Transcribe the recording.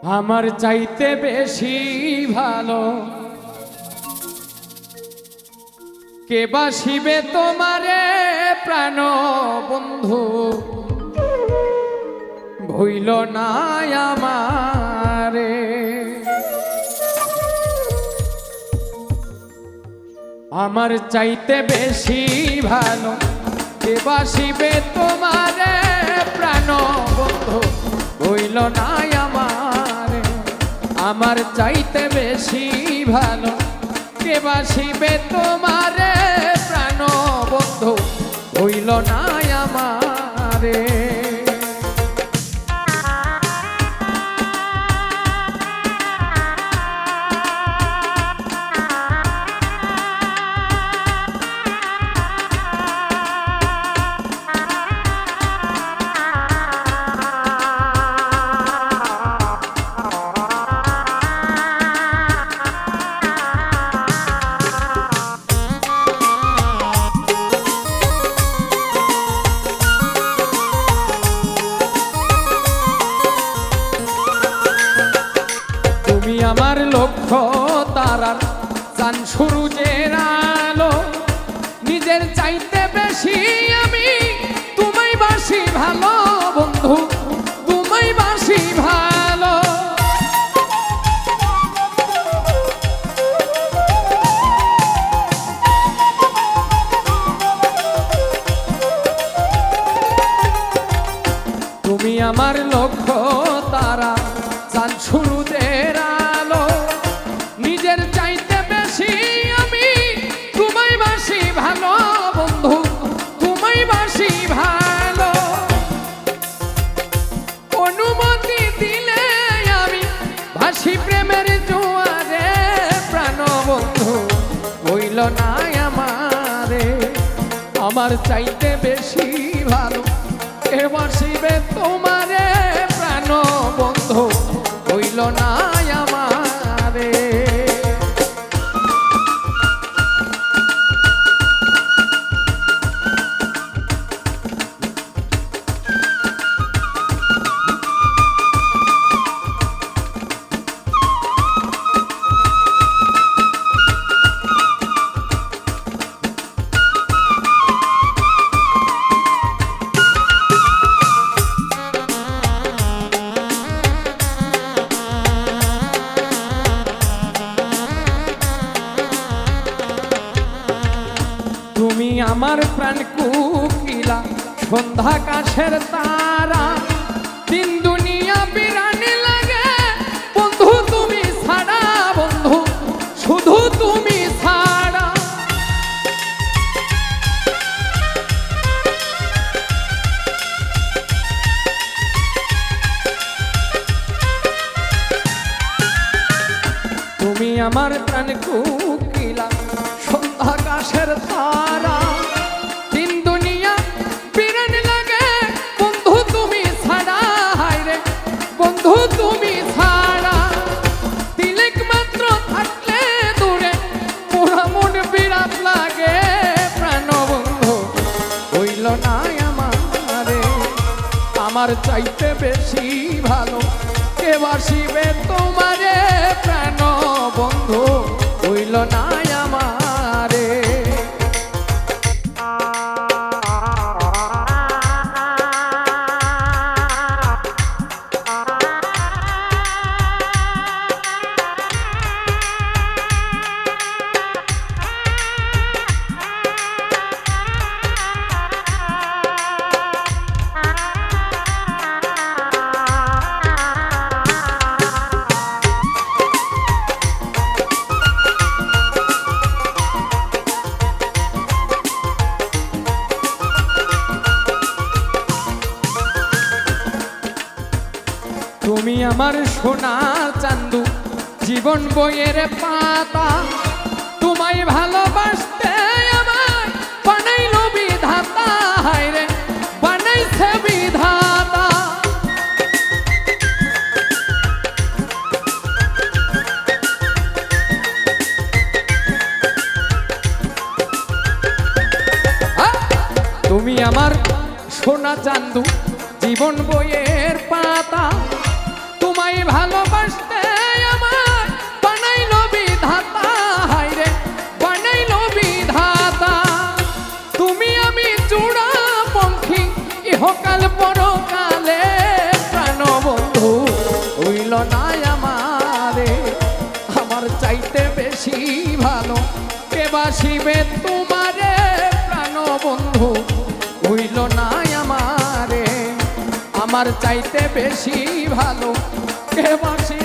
আমার চাইতে বেশি ভালো কে বাসিবে তোমারে প্রাণ বন্ধু ভইল না আমারে। আমার চাইতে বেশি ভালো কে বাসিবে তোমারে প্রাণ বন্ধু ভইল না আমারে। আমার চাইতে বেশি ভালো কে বাসিবে তোমারে প্রাণ বন্ধু ভইল না আমারে। আমার লক্ষ্য তারার চান সূর্যের আলো নিজের চাইতে বেশি আমি তোমায় বাসি ভালো বন্ধু তোমায় বাসি ভালো। তুমি আমার লক্ষ্য তারা চান সূর্যের আলো নিজের চাইতে বেশি আমি তোমায় বাসি ভালো বন্ধু তোমায় বাসি ভালো। অনুমতি দিলে আমি ভাসি প্রেমের জোয়ারে প্রাণ বন্ধু হইল না আমারে। আমার চাইতে বেশি ভালো কে বাসিবে তোমারে প্রাণ বন্ধু হইল না আমারে। তুমি আমার প্রাণ কুকিলা সন্ধ্যা কাশের তারা দিন দুনিয়া বিরানি লাগে বন্ধু তুমি ছাড়া বন্ধু শুধু তুমি ছাড়া। তুমি আমার প্রাণ কুকিলা সন্ধ্যা কাশের তারা দিন দুনিয়া বিরান লাগে বন্ধু তুমি ছাড়া হায়রে বন্ধু তুমি ছাড়া। তিলেক মাত্র থাকলে দূরে পুরা মন বিরাট লাগে প্রাণ বন্ধু হইল না আমারে। আমার চাইতে বেশি ভালো কে বাসিবে তোমারে প্রাণ বন্ধু হইল না আমারে। তুমি আমার সোনার চান্দু জীবন বইয়ের পাতা তোমায় ভালোবাসতে আমার বানাইল বিধাতা হায়রে বানাইছে বিধাতা। তুমি আমার সোনা চান্দু জীবন বইয়ের পাতা তোমায় ভালোবাসি ভালোবাসতে আমার বানাইলো বিধাতা, হায়রে বানাইলো বিধাতা। তুমি আমি জোড়া পঙ্খী ইহকাল পরকালে, প্রাণ বন্ধু হইল না আমারে। আমার চাইতে বেশি ভালো কে বাসিবে তোমারে, প্রাণ বন্ধু হইল না আমারে। আমার চাইতে বেশি ভালো কে বাসিবে